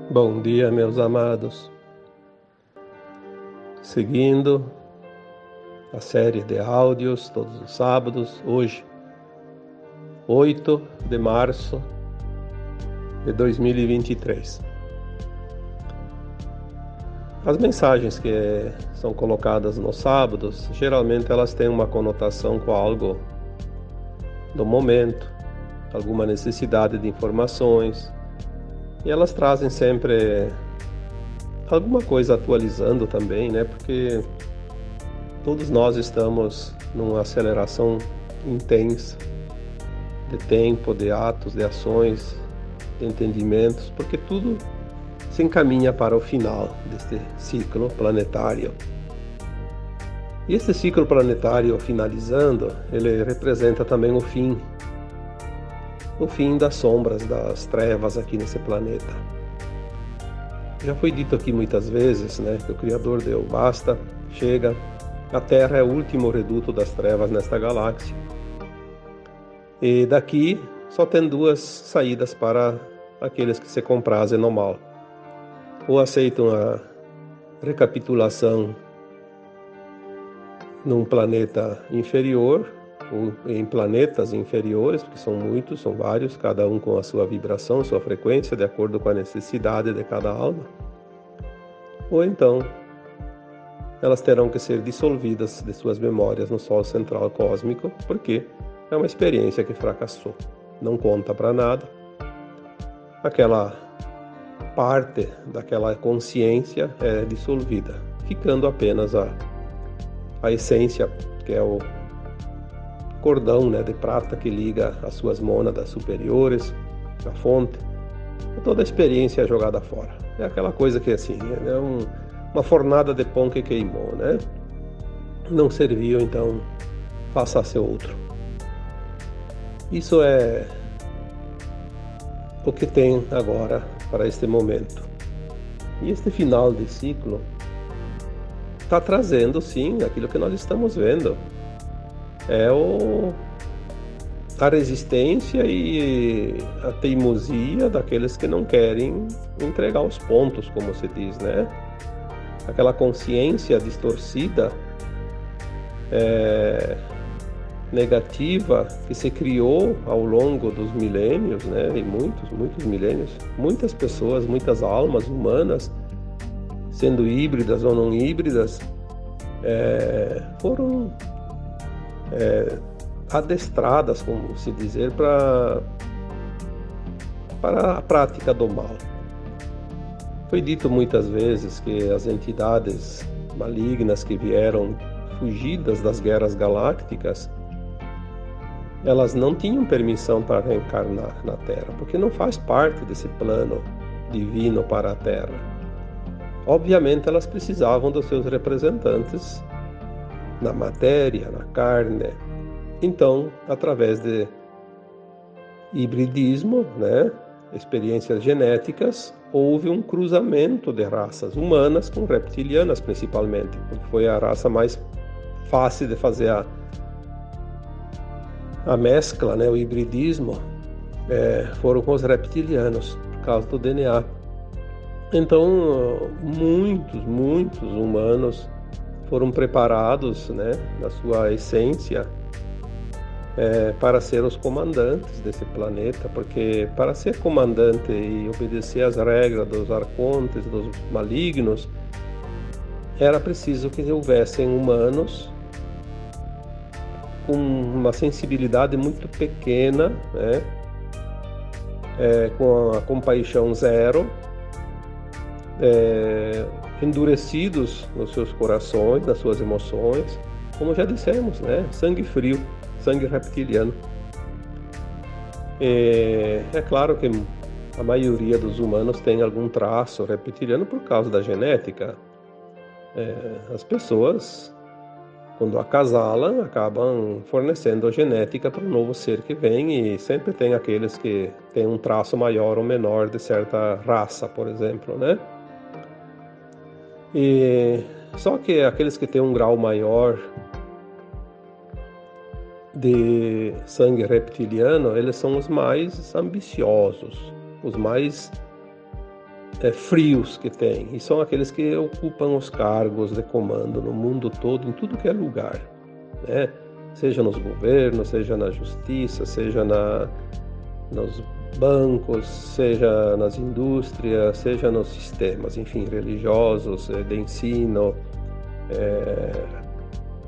Bom dia, meus amados. Seguindo a série de áudios todos os sábados, hoje, 8 de março de 2023. As mensagens que são colocadas nos sábados, geralmente elas têm uma conotação com algo do momento, alguma necessidade de informações, e elas trazem sempre alguma coisa atualizando também, né? Porque todos nós estamos numa aceleração intensa de tempo, de atos, de ações, de entendimentos, porque tudo se encaminha para o final deste ciclo planetário. E esse ciclo planetário finalizando, ele representa também o fim das sombras, das trevas aqui nesse planeta. Já foi dito aqui muitas vezes, né, que o Criador deu basta, chega, a Terra é o último reduto das trevas nesta galáxia. E daqui só tem duas saídas para aqueles que se comprazem no mal. Ou aceitam a recapitulação num planeta inferior, ou em planetas inferiores, porque são muitos, são vários, cada um com a sua vibração, sua frequência, de acordo com a necessidade de cada alma. Ou então, elas terão que ser dissolvidas de suas memórias no Sol Central Cósmico, porque é uma experiência que fracassou, não conta para nada. Aquela parte daquela consciência é dissolvida, ficando apenas a essência, que é o cordão, né, de prata que liga as suas mônadas superiores, a fonte. Toda a experiência é jogada fora. É aquela coisa que assim, uma fornada de pão que queimou, né? Não serviu, então faça-se outro. Isso é o que tem agora para este momento. E este final de ciclo está trazendo, sim, aquilo que nós estamos vendo. É a resistência e a teimosia daqueles que não querem entregar os pontos, como se diz, né? Aquela consciência distorcida, negativa, que se criou ao longo dos milênios, né? Em muitos milênios, muitas pessoas, muitas almas humanas, sendo híbridas ou não híbridas, foram adestradas, como se dizer, para a prática do mal. Foi dito muitas vezes que as entidades malignas que vieram fugidas das guerras galácticas, elas não tinham permissão para reencarnar na Terra, porque não faz parte desse plano divino para a Terra. Obviamente elas precisavam dos seus representantes na matéria, na carne. Então, através de hibridismo, né, experiências genéticas, houve um cruzamento de raças humanas com reptilianas, principalmente, porque foi a raça mais fácil de fazer a mescla, né, o hibridismo, foram com os reptilianos, por causa do DNA. Então, muitos humanos foram preparados, né, na sua essência, para ser os comandantes desse planeta, porque para ser comandante e obedecer às regras dos arcontes, dos malignos, era preciso que houvessem humanos com uma sensibilidade muito pequena, né, com a compaixão zero, endurecidos nos seus corações, nas suas emoções, como já dissemos, né? Sangue frio, sangue reptiliano. É claro que a maioria dos humanos tem algum traço reptiliano por causa da genética. As pessoas, quando acasalam, acabam fornecendo a genética para o novo ser que vem, e sempre tem aqueles que têm um traço maior ou menor de certa raça, por exemplo, né? E só que aqueles que têm um grau maior de sangue reptiliano, eles são os mais ambiciosos, os mais frios que tem, e são aqueles que ocupam os cargos de comando no mundo todo, em tudo que é lugar, né? Seja nos governos, seja na justiça, seja nos bancos, seja nas indústrias, seja nos sistemas, enfim, religiosos, de ensino,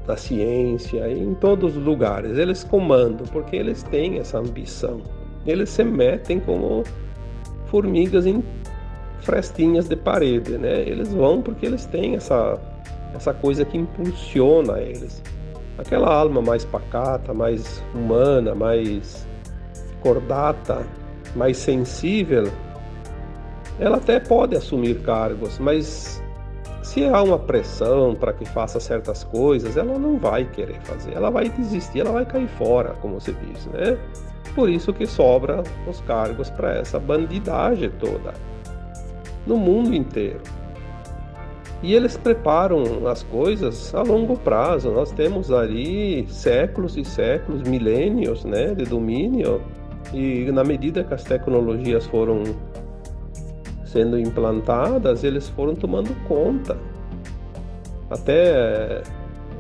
da ciência, em todos os lugares. Eles comandam porque eles têm essa ambição. Eles se metem como formigas em frestinhas de parede, né? Eles vão porque eles têm essa coisa que impulsiona eles. Aquela alma mais pacata, mais humana, mais cordata, mais sensível, ela até pode assumir cargos, mas se há uma pressão para que faça certas coisas, ela não vai querer fazer, ela vai desistir, ela vai cair fora, como se diz, né? Por isso que sobra os cargos para essa bandidagem toda, no mundo inteiro. E eles preparam as coisas a longo prazo. Nós temos ali séculos e séculos, milênios, né, de domínio, e na medida que as tecnologias foram sendo implantadas, eles foram tomando conta. Até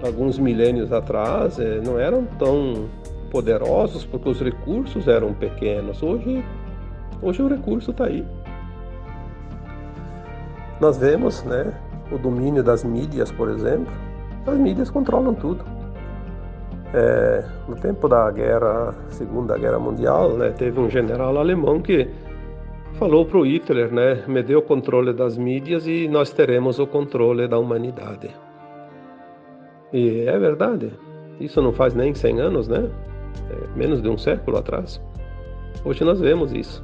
alguns milênios atrás não eram tão poderosos porque os recursos eram pequenos. Hoje o recurso está aí. Nós vemos, né, o domínio das mídias, por exemplo. As mídias controlam tudo. No tempo da Segunda Guerra Mundial, né, teve um general alemão que falou para o Hitler, né, me dê o controle das mídias e nós teremos o controle da humanidade. E é verdade. Isso não faz nem 100 anos, né? Menos de um século atrás. Hoje nós vemos isso.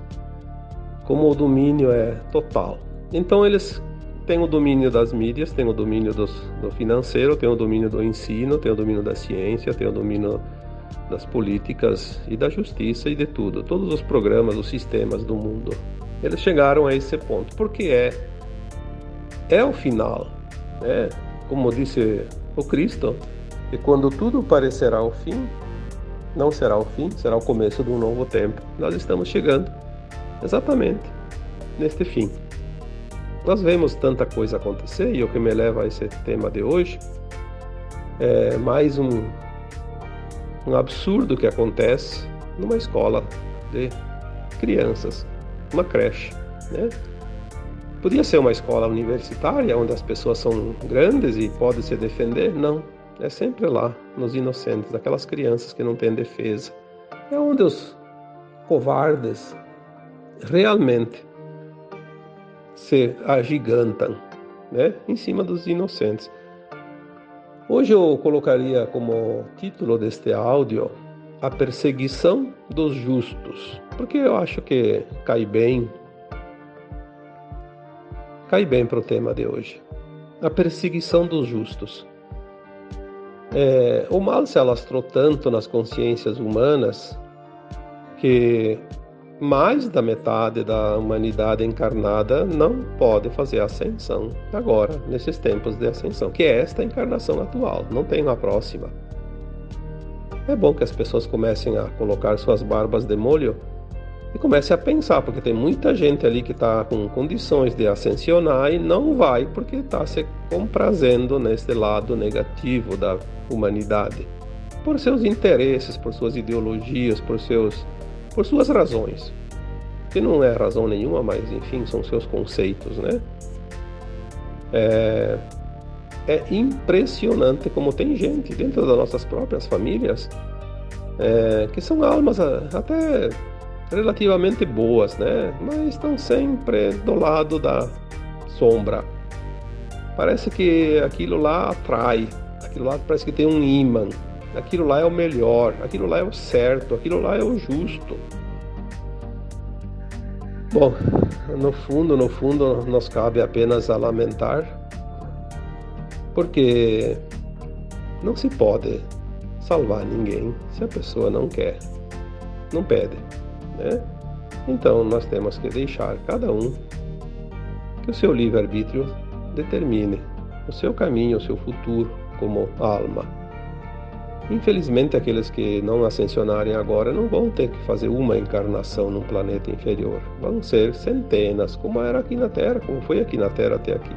Como o domínio é total. Então eles têm o domínio das mídias, têm o domínio do financeiro, têm o domínio do ensino, têm o domínio da ciência, têm o domínio das políticas e da justiça e de tudo. Todos os programas, os sistemas do mundo. Eles chegaram a esse ponto. Porque é o final. Né? Como disse o Cristo, que quando tudo parecerá o fim, não será o fim, será o começo de um novo tempo. Nós estamos chegando exatamente neste fim. Nós vemos tanta coisa acontecer, e o que me leva a esse tema de hoje é mais um absurdo que acontece numa escola de crianças, uma creche, né? Podia ser uma escola universitária, onde as pessoas são grandes e podem se defender? Não, é sempre lá, nos inocentes, aquelas crianças que não têm defesa. É onde os covardes realmente se agigantam, né, em cima dos inocentes. Hoje eu colocaria como título deste áudio a perseguição dos justos, porque eu acho que cai bem para o tema de hoje. A perseguição dos justos. O mal se alastrou tanto nas consciências humanas que mais da metade da humanidade encarnada não pode fazer ascensão agora, nesses tempos de ascensão, que é esta encarnação atual, não tem uma próxima. É bom que as pessoas comecem a colocar suas barbas de molho e comecem a pensar, porque tem muita gente ali que está com condições de ascensionar e não vai porque está se comprazendo neste lado negativo da humanidade, por seus interesses, por suas ideologias, por suas razões, que não é razão nenhuma, mas enfim, são seus conceitos, né? É impressionante como tem gente dentro das nossas próprias famílias que são almas até relativamente boas, né? Mas estão sempre do lado da sombra. Parece que aquilo lá atrai, aquilo lá parece que tem um ímã. Aquilo lá é o melhor, aquilo lá é o certo, aquilo lá é o justo. Bom, no fundo, nos cabe apenas a lamentar, porque não se pode salvar ninguém se a pessoa não quer, não pede, né? Então nós temos que deixar cada um que o seu livre-arbítrio determine o seu caminho, o seu futuro como alma. Infelizmente, aqueles que não ascensionarem agora não vão ter que fazer uma encarnação num planeta inferior. Vão ser centenas, como era aqui na Terra, como foi aqui na Terra até aqui.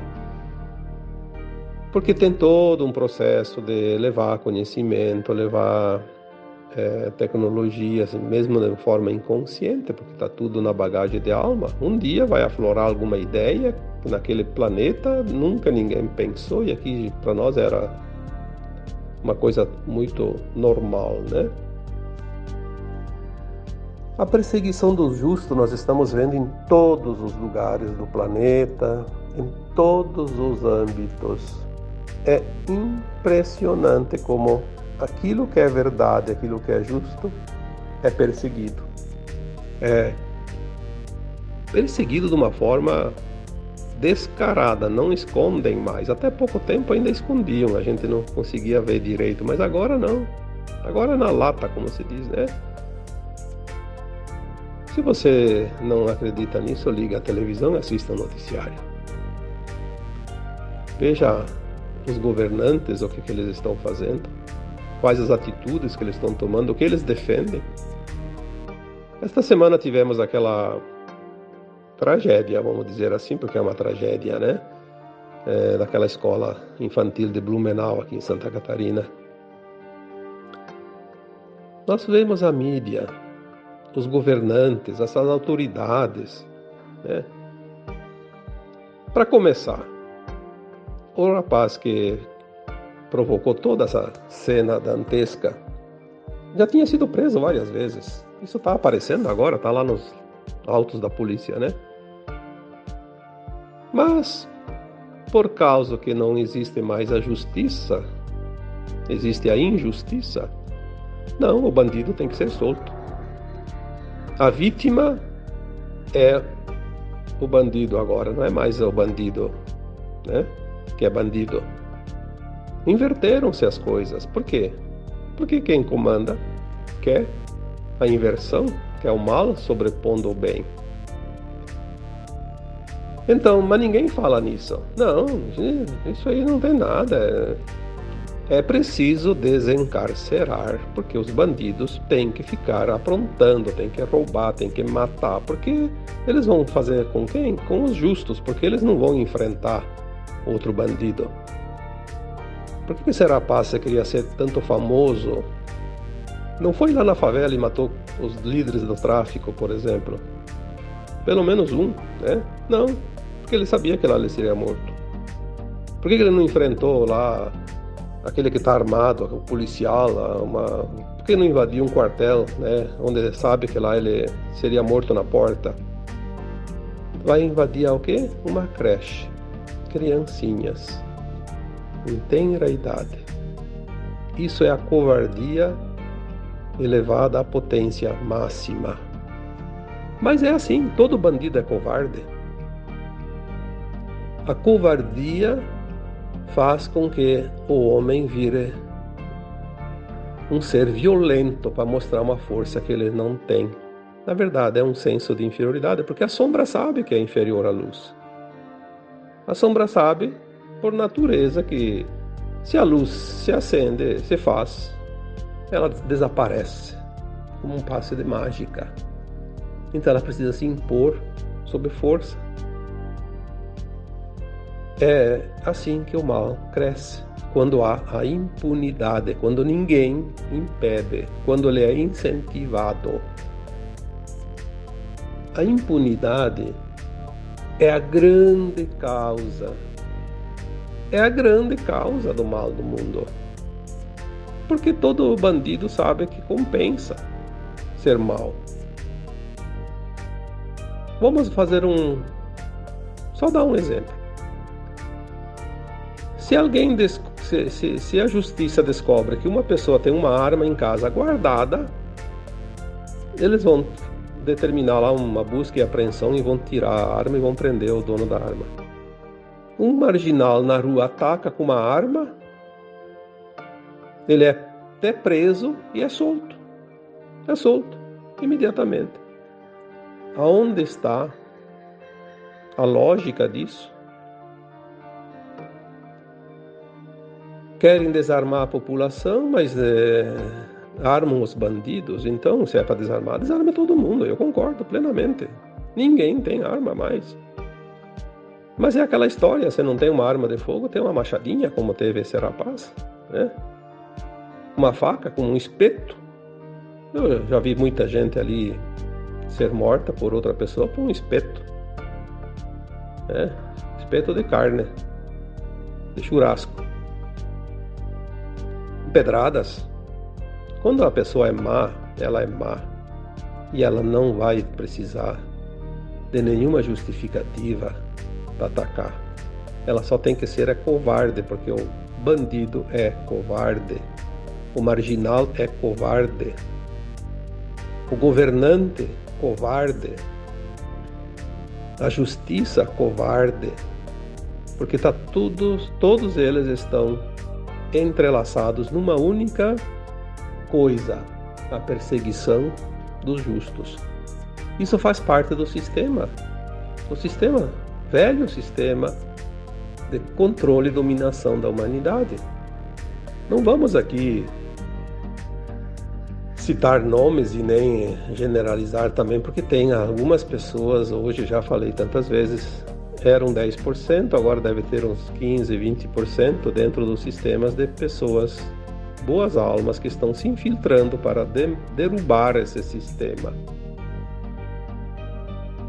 Porque tem todo um processo de levar conhecimento, levar tecnologia, assim, mesmo de forma inconsciente, porque está tudo na bagagem de alma. Um dia vai aflorar alguma ideia que naquele planeta nunca ninguém pensou, e aqui para nós era uma coisa muito normal, né? A perseguição dos justos nós estamos vendo em todos os lugares do planeta, em todos os âmbitos. É impressionante como aquilo que é verdade, aquilo que é justo, é perseguido. É perseguido de uma forma descarada, não escondem mais. Até pouco tempo ainda escondiam, a gente não conseguia ver direito, mas agora não. Agora é na lata, como se diz, né? Se você não acredita nisso, liga a televisão e assista o noticiário. Veja os governantes, o que eles estão fazendo, quais as atitudes que eles estão tomando, o que eles defendem. Esta semana tivemos aquela tragédia, vamos dizer assim, porque é uma tragédia, né? Daquela escola infantil de Blumenau, aqui em Santa Catarina. Nós vemos a mídia, os governantes, essas autoridades, né? Para começar, o rapaz que provocou toda essa cena dantesca já tinha sido preso várias vezes. Isso está aparecendo agora, está lá nos autos da polícia, né? Mas, por causa que não existe mais a justiça, existe a injustiça, não, o bandido tem que ser solto. A vítima é o bandido agora, não é mais o bandido, né, que é bandido. Inverteram-se as coisas. Por quê? Porque quem comanda quer a inversão, quer o mal sobrepondo o bem. Então, mas ninguém fala nisso. Não, isso aí não tem nada. É preciso desencarcerar, porque os bandidos têm que ficar aprontando, têm que roubar, têm que matar, porque eles vão fazer com quem? Com os justos, porque eles não vão enfrentar outro bandido. Por que esse rapaz queria ser tanto famoso? Não foi lá na favela e matou os líderes do tráfico, por exemplo? Pelo menos um, né? Não, porque ele sabia que lá ele seria morto. Por que ele não enfrentou lá aquele que está armado, o policial, por que não invadiu um quartel, né, onde ele sabe que lá ele seria morto na porta? Vai invadir o quê? Uma creche. Criancinhas. Em tenra idade. Isso é a covardia elevada à potência máxima. Mas é assim, todo bandido é covarde. A covardia faz com que o homem vire um ser violento para mostrar uma força que ele não tem. Na verdade, é um senso de inferioridade, porque a sombra sabe que é inferior à luz. A sombra sabe, por natureza, que se a luz se acende, se faz, ela desaparece, como um passe de mágica. Então ela precisa se impor sob força. É assim que o mal cresce, quando há a impunidade, quando ninguém impede, quando ele é incentivado. A impunidade é a grande causa, do mal do mundo. Porque todo bandido sabe que compensa ser mal. Vamos fazer só dar um exemplo. Se alguém se a justiça descobre que uma pessoa tem uma arma em casa guardada, eles vão determinar lá uma busca e apreensão e vão tirar a arma e vão prender o dono da arma. Um marginal na rua ataca com uma arma, ele é até preso e é solto. É solto, imediatamente. Aonde está a lógica disso? Querem desarmar a população, mas armam os bandidos. Então, se é para desarmar, desarma todo mundo. Eu concordo plenamente. Ninguém tem arma mais. Mas é aquela história, você não tem uma arma de fogo, tem uma machadinha, como teve esse rapaz, né? Uma faca com um espeto. Eu já vi muita gente ali ser morta por outra pessoa com um espeto, né? Espeto de carne, de churrasco. Pedradas. Quando a pessoa é má, ela é má. E ela não vai precisar de nenhuma justificativa para atacar. Ela só tem que ser covarde, porque o bandido é covarde. O marginal é covarde. O governante, covarde. A justiça, covarde. Porque todos eles estão entrelaçados numa única coisa: a perseguição dos justos. Isso faz parte do sistema. O sistema, velho sistema de controle e dominação da humanidade. Não vamos aqui citar nomes e nem generalizar também, porque tem algumas pessoas, hoje já falei tantas vezes, eram 10%, agora deve ter uns 15, 20% dentro dos sistemas de pessoas, boas almas, que estão se infiltrando para derrubar esse sistema.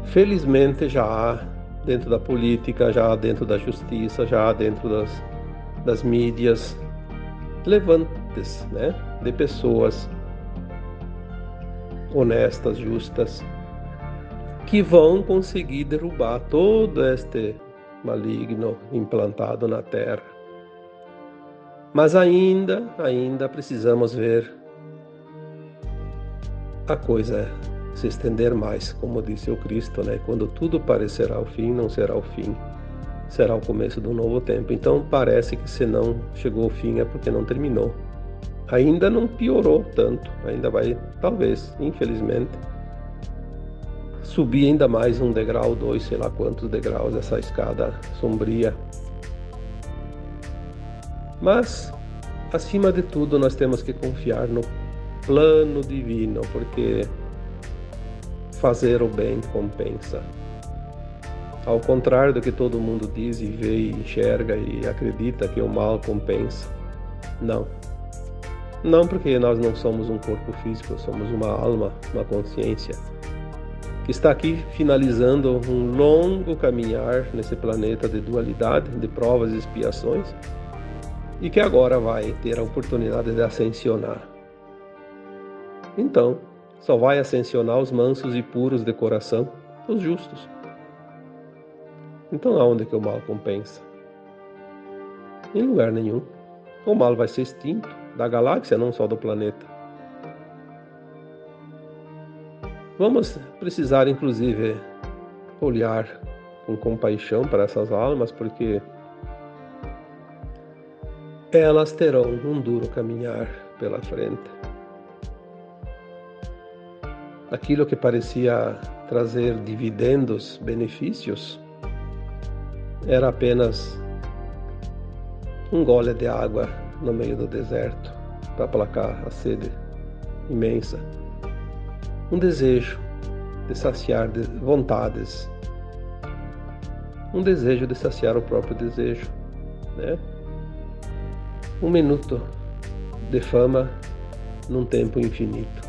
Felizmente já há dentro da política, já há dentro da justiça, já há dentro das mídias, levantes, né, de pessoas honestas, justas, que vão conseguir derrubar todo este maligno implantado na Terra. Mas ainda precisamos ver a coisa se estender mais, como disse o Cristo, né? Quando tudo parecerá o fim, não será o fim, será o começo do novo tempo. Então parece que se não chegou ao fim é porque não terminou. Ainda não piorou tanto, ainda vai, talvez, infelizmente, subir ainda mais um degrau, 2, sei lá quantos degraus dessa escada sombria. Mas, acima de tudo, nós temos que confiar no plano divino, porque fazer o bem compensa. Ao contrário do que todo mundo diz e vê e enxerga e acredita que o mal compensa. Não. Não, porque nós não somos um corpo físico, somos uma alma, uma consciência, que está aqui finalizando um longo caminhar nesse planeta de dualidade, de provas e expiações, e que agora vai ter a oportunidade de ascensionar. Então, só vai ascensionar os mansos e puros de coração, os justos. Então, aonde que o mal compensa? Em lugar nenhum. O mal vai ser extinto da galáxia, não só do planeta. Vamos precisar, inclusive, olhar com compaixão para essas almas, porque elas terão um duro caminhar pela frente. Aquilo que parecia trazer dividendos, benefícios, era apenas um gole de água no meio do deserto para aplacar a sede imensa. Um desejo de saciar vontades. Um desejo de saciar o próprio desejo, né? Um minuto de fama num tempo infinito.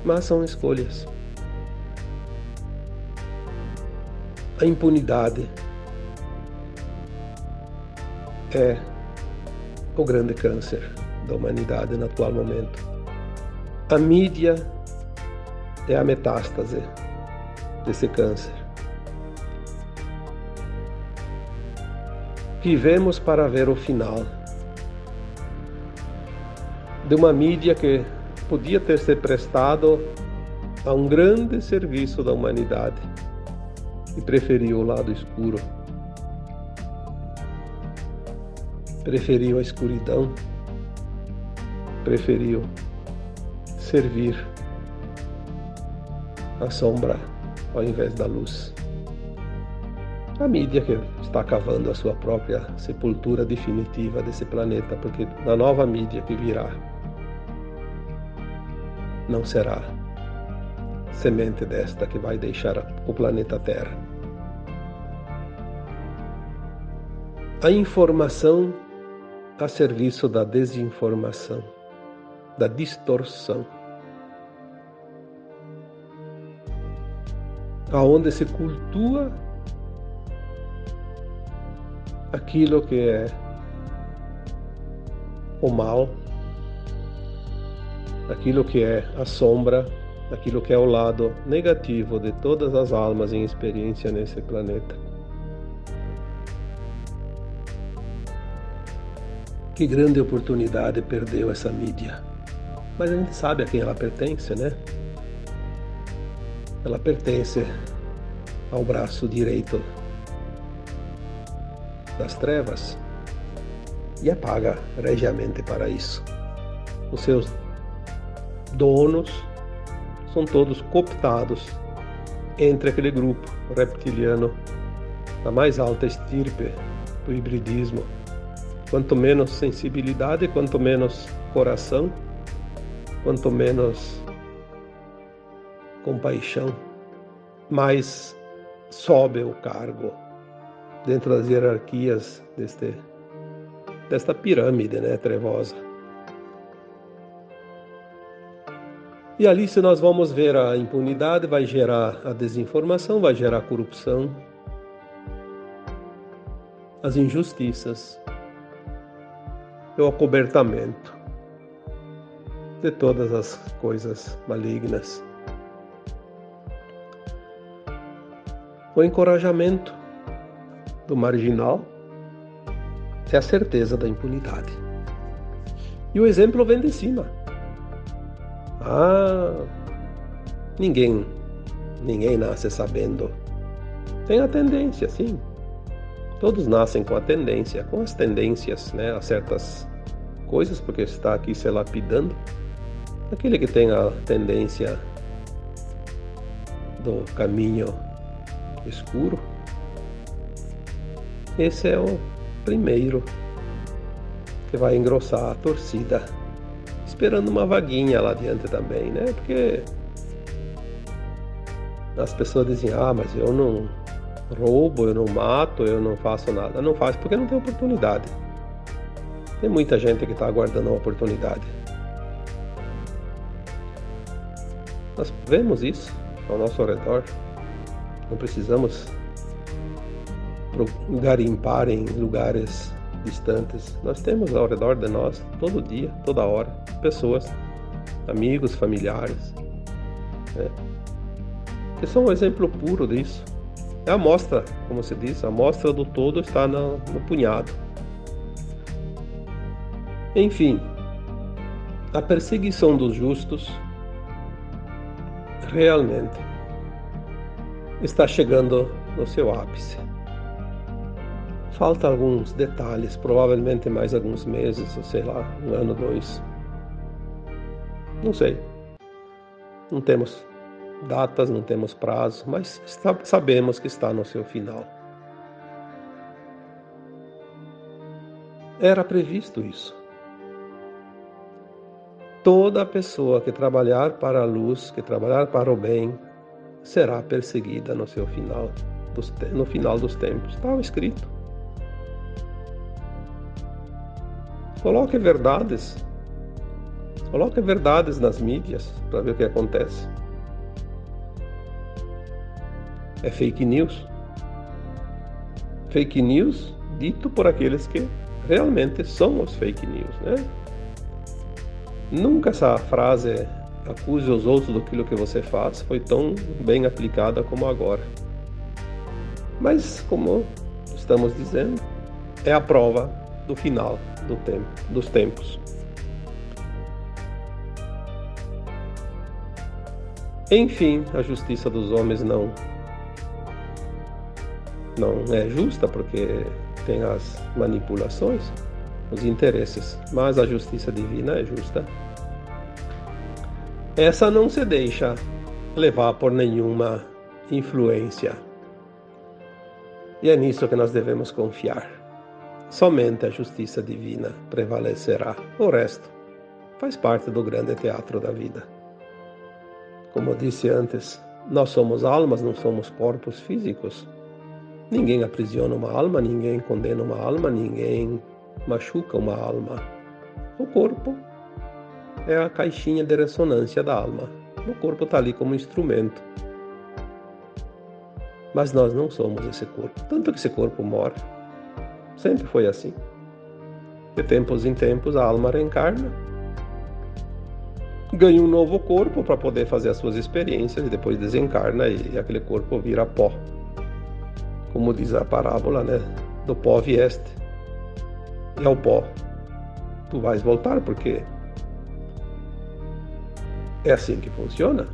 Mas são escolhas. A impunidade é o grande câncer da humanidade no atual momento. A mídia é a metástase desse câncer. Vivemos para ver o final de uma mídia que podia ter se prestado a um grande serviço da humanidade e preferiu o lado escuro. Preferiu a escuridão, preferiu servir a sombra ao invés da luz. A mídia que está cavando a sua própria sepultura definitiva desse planeta, porque na nova mídia que virá não será semente desta que vai deixar o planeta Terra. A informação a serviço da desinformação, da distorção, aonde se cultua aquilo que é o mal, aquilo que é a sombra, aquilo que é o lado negativo de todas as almas em experiência nesse planeta. Que grande oportunidade perdeu essa mídia. Mas a gente sabe a quem ela pertence, né? Ela pertence ao braço direito das trevas e é paga regiamente para isso. Os seus donos são todos cooptados entre aquele grupo reptiliano, a mais alta estirpe do hibridismo. Quanto menos sensibilidade, quanto menos coração, quanto menos compaixão, mais sobe o cargo dentro das hierarquias desta pirâmide, né, trevosa. E ali, se nós vamos ver a impunidade, vai gerar a desinformação, vai gerar a corrupção, as injustiças, o acobertamento de todas as coisas malignas. O encorajamento do marginal é a certeza da impunidade. E o exemplo vem de cima. Ninguém nasce sabendo. Tem a tendência, sim. Todos nascem com a tendência, com as tendências, né, a certas coisas, porque está aqui se lapidando. Aquele que tem a tendência do caminho escuro, esse é o primeiro que vai engrossar a torcida, esperando uma vaguinha lá adiante também, né? Porque as pessoas dizem, mas eu não roubo, eu não mato, eu não faço nada. Não faz porque não tem oportunidade. Tem muita gente que está aguardando uma oportunidade. Nós vemos isso ao nosso redor. Não precisamos garimpar em lugares distantes. Nós temos ao redor de nós, todo dia, toda hora, pessoas, amigos, familiares, né, que são um exemplo puro disso. É a amostra, como se diz, a amostra do todo está no punhado. Enfim, a perseguição dos justos realmente está chegando no seu ápice. Falta alguns detalhes, provavelmente mais alguns meses, ou sei lá, 1 ano, 2. Não sei. Não temos datas, não temos prazo, mas sabemos que está no seu final. Era previsto isso. Toda pessoa que trabalhar para a luz, que trabalhar para o bem, será perseguida no seu final, no final dos tempos. Está escrito. Coloque verdades nas mídias para ver o que acontece. É fake news. Fake news dito por aqueles que realmente são os fake news, né? Nunca essa frase acuse os outros daquilo que você faz foi tão bem aplicada como agora. Mas, como estamos dizendo, é a prova do final dos tempos. Enfim, a justiça dos homens não é justa, porque tem as manipulações, os interesses, mas a justiça divina é justa. Essa não se deixa levar por nenhuma influência E é nisso que nós devemos confiar. Somente a justiça divina prevalecerá. O resto faz parte do grande teatro da vida. Como eu disse antes, nós somos almas, não somos corpos físicos. Ninguém aprisiona uma alma, ninguém condena uma alma, ninguém machuca uma alma. O corpo é a caixinha de ressonância da alma. O corpo está ali como instrumento. Mas nós não somos esse corpo. Tanto que esse corpo morre. Sempre foi assim. De tempos em tempos a alma reencarna, ganha um novo corpo para poder fazer as suas experiências e depois desencarna e aquele corpo vira pó. Como diz a parábola, né? Do pó vieste. E ao pó tu vais voltar, porque é assim que funciona.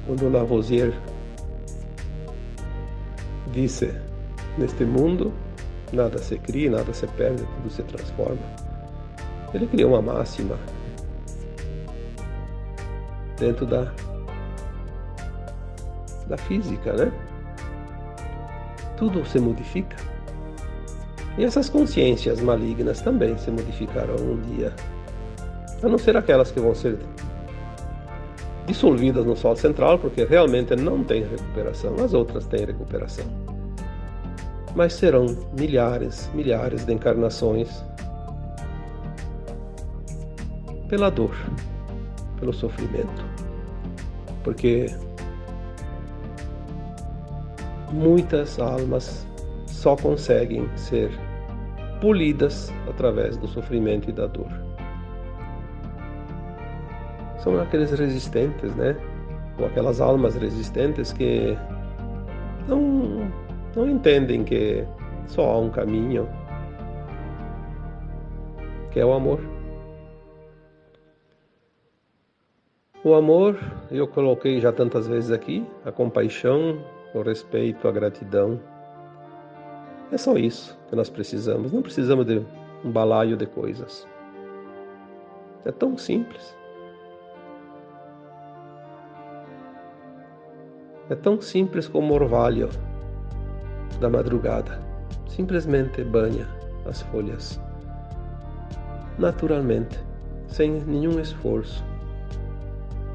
Quando Lavoisier disse: neste mundo nada se cria, nada se perde, tudo se transforma. Ele criou uma máxima dentro da física, né? Tudo se modifica. E essas consciências malignas também se modificarão um dia. A não ser aquelas que vão ser dissolvidas no Sol central, porque realmente não tem recuperação. As outras têm recuperação. Mas serão milhares de encarnações pela dor, pelo sofrimento. Porque muitas almas só conseguem ser polidas através do sofrimento e da dor. São aqueles resistentes, né? Ou aquelas almas resistentes que não entendem que só há um caminho, que é o amor. O amor, eu coloquei já tantas vezes aqui, a compaixão, o respeito, a gratidão. É só isso que nós precisamos. Não precisamos de um balaio de coisas. É tão simples. É tão simples como o orvalho da madrugada. Simplesmente banha as folhas. Naturalmente, sem nenhum esforço.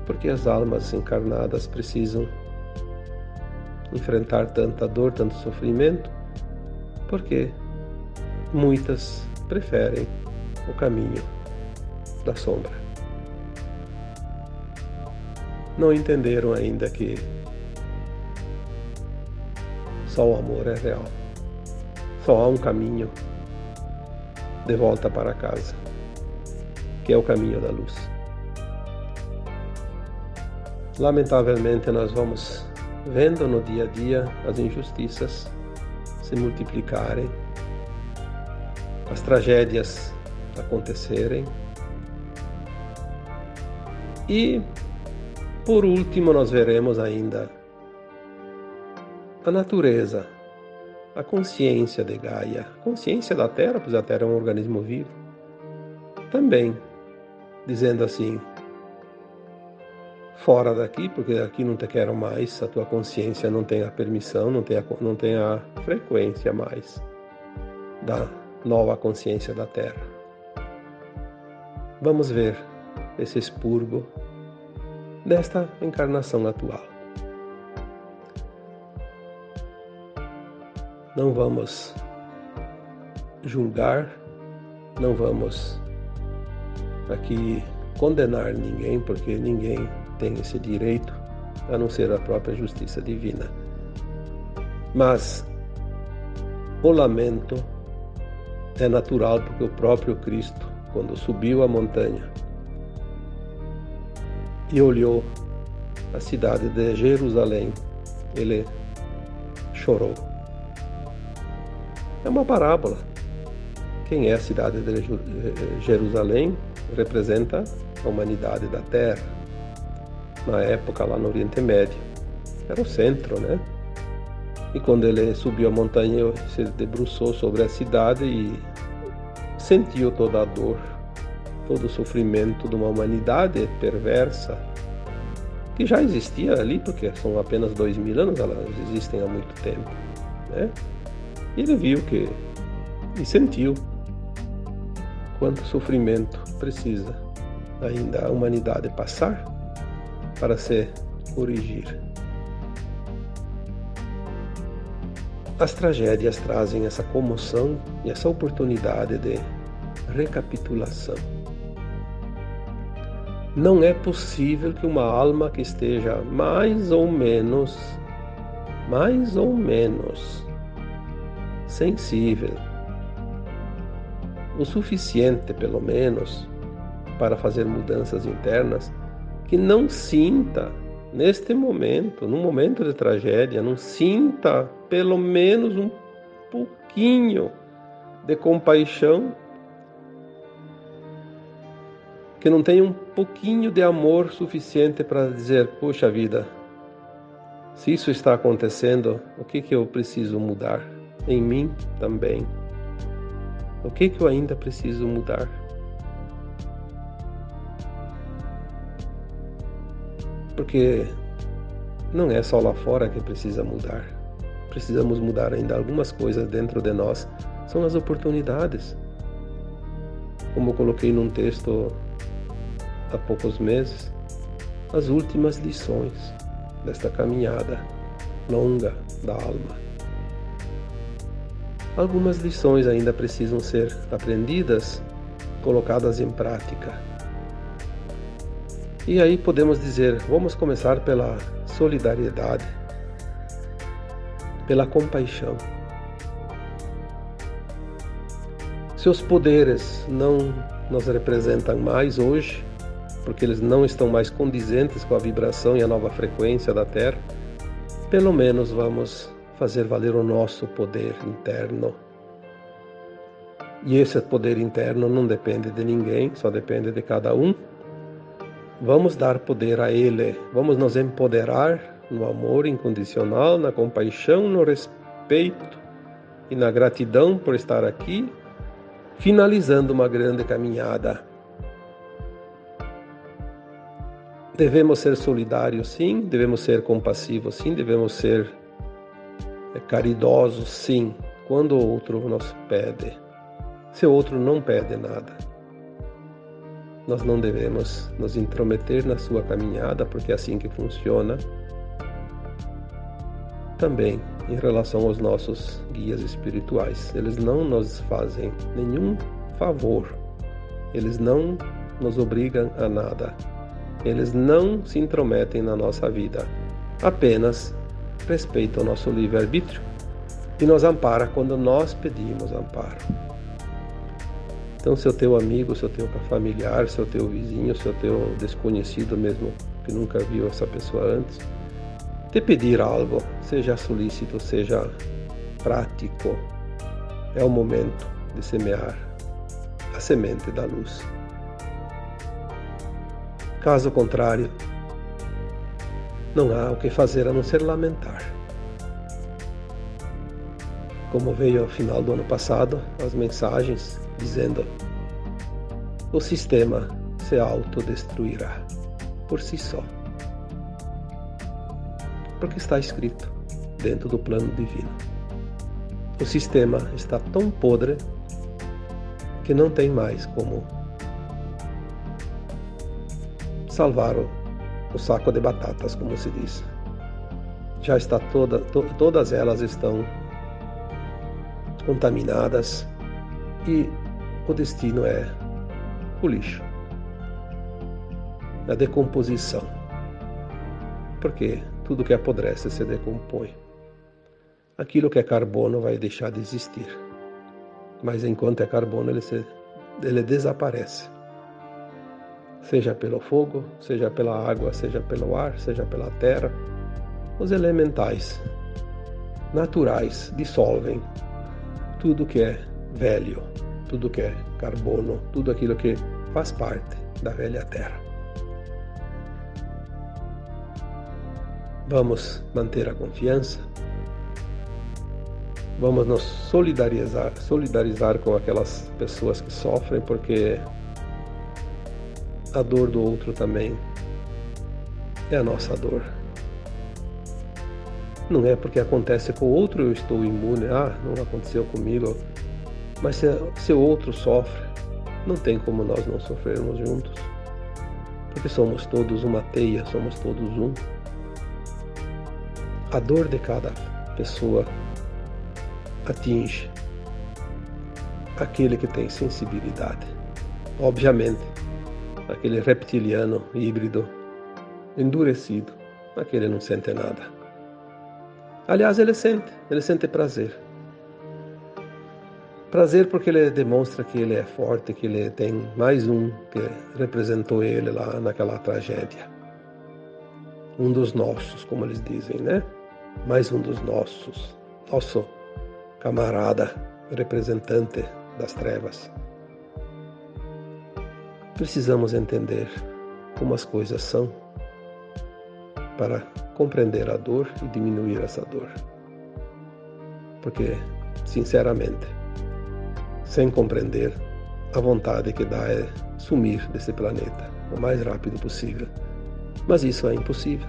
Porque as almas encarnadas precisam enfrentar tanta dor, tanto sofrimento, porque muitas preferem o caminho da sombra. Não entenderam ainda que só o amor é real. Só há um caminho de volta para casa, que é o caminho da luz. Lamentavelmente, nós vamos vendo no dia a dia as injustiças se multiplicarem, as tragédias acontecerem e, por último, nós veremos ainda a natureza, a consciência de Gaia, a consciência da Terra, pois a Terra é um organismo vivo, também dizendo assim: fora daqui, porque aqui não te quero mais, a tua consciência não tem a permissão, não tem a frequência mais da nova consciência da Terra. Vamos ver esse expurgo desta encarnação atual. Não vamos julgar, não vamos aqui condenar ninguém, porque ninguém tem esse direito, a não ser a própria justiça divina. Mas o lamento é natural, porque o próprio Cristo, quando subiu a montanha e olhou a cidade de Jerusalém, ele chorou. É uma parábola. Quem é a cidade de Jerusalém? Representa a humanidade da Terra. Na época, lá no Oriente Médio, era o centro, né? E quando ele subiu a montanha, ele se debruçou sobre a cidade e sentiu toda a dor, todo o sofrimento de uma humanidade perversa, que já existia ali, porque são apenas 2000 anos, elas existem há muito tempo, né? E ele viu e sentiu quanto sofrimento precisa ainda a humanidade passar para se corrigir. As tragédias trazem essa comoção e essa oportunidade de recapitulação. Não é possível que uma alma que esteja mais ou menos sensível, o suficiente pelo menos para fazer mudanças internas, que não sinta neste momento, num momento de tragédia, não sinta pelo menos um pouquinho de compaixão, que não tenha um pouquinho de amor suficiente para dizer, poxa vida, se isso está acontecendo, o que eu preciso mudar? Em mim também. O que eu ainda preciso mudar? Porque não é só lá fora que precisa mudar. Precisamos mudar ainda algumas coisas dentro de nós. São as oportunidades. Como eu coloquei num texto há poucos meses, as últimas lições desta caminhada longa da alma. Algumas lições ainda precisam ser aprendidas, colocadas em prática. E aí podemos dizer, vamos começar pela solidariedade, pela compaixão. Se os poderes não nos representam mais hoje, porque eles não estão mais condizentes com a vibração e a nova frequência da Terra, pelo menos vamos fazer valer o nosso poder interno. E esse poder interno não depende de ninguém, só depende de cada um. Vamos dar poder a ele, vamos nos empoderar no amor incondicional, na compaixão, no respeito e na gratidão por estar aqui, finalizando uma grande caminhada. Devemos ser solidários, sim, devemos ser compassivos, sim, devemos ser caridosos, sim, quando o outro nos pede. Se o outro não pede nada, nós não devemos nos intrometer na sua caminhada, porque é assim que funciona. Também em relação aos nossos guias espirituais, eles não nos fazem nenhum favor, eles não nos obrigam a nada, eles não se intrometem na nossa vida, apenas respeitam o nosso livre-arbítrio e nos ampara quando nós pedimos amparo. Então, se o teu amigo, se o teu familiar, se o teu vizinho, se o teu desconhecido mesmo, que nunca viu essa pessoa antes, te pedir algo, seja solícito, seja prático, é o momento de semear a semente da luz. Caso contrário, não há o que fazer a não ser lamentar. Como veio ao final do ano passado, as mensagens dizendo: o sistema se autodestruirá por si só. Porque está escrito dentro do plano divino. O sistema está tão podre que não tem mais como salvar o saco de batatas, como se diz. Já está todas elas estão contaminadas e o destino é o lixo, a decomposição, porque tudo que apodrece se decompõe. Aquilo que é carbono vai deixar de existir, mas enquanto é carbono ele desaparece, seja pelo fogo, seja pela água, seja pelo ar, seja pela terra. Os elementais naturais dissolvem tudo que é velho, tudo que é carbono, tudo aquilo que faz parte da velha terra. Vamos manter a confiança, vamos nos solidarizar com aquelas pessoas que sofrem, porque a dor do outro também é a nossa dor. Não é porque acontece com o outro eu estou imune, não aconteceu comigo. Mas se o outro sofre, não tem como nós não sofrermos juntos. Porque somos todos uma teia, somos todos um. A dor de cada pessoa atinge aquele que tem sensibilidade. Obviamente, aquele reptiliano híbrido, endurecido, aquele não sente nada. Aliás, ele sente prazer. Prazer porque ele demonstra que ele é forte, que ele tem mais um que representou ele lá naquela tragédia. Um dos nossos, como eles dizem, né? Mais um dos nossos. Nosso camarada, representante das trevas. Precisamos entender como as coisas são para compreender a dor e diminuir essa dor. Porque, sinceramente, sem compreender, a vontade que dá é sumir desse planeta o mais rápido possível. Mas isso é impossível.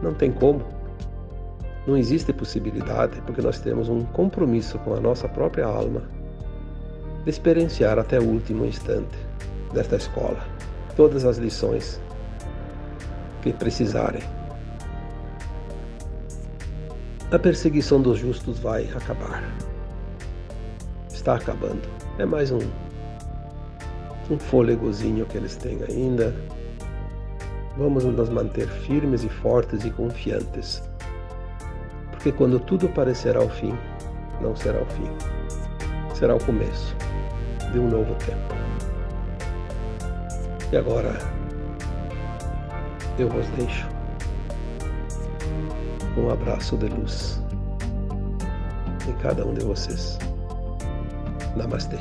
Não tem como. Não existe possibilidade, porque nós temos um compromisso com a nossa própria alma de experienciar até o último instante desta escola todas as lições que precisarem. A perseguição dos justos vai acabar. Está acabando. É mais um fôlegozinho que eles têm ainda. Vamos nos manter firmes e fortes e confiantes. Porque quando tudo parecerá o fim, não será o fim. Será o começo de um novo tempo. E agora eu vos deixo um abraço de luz em cada um de vocês. Namastê.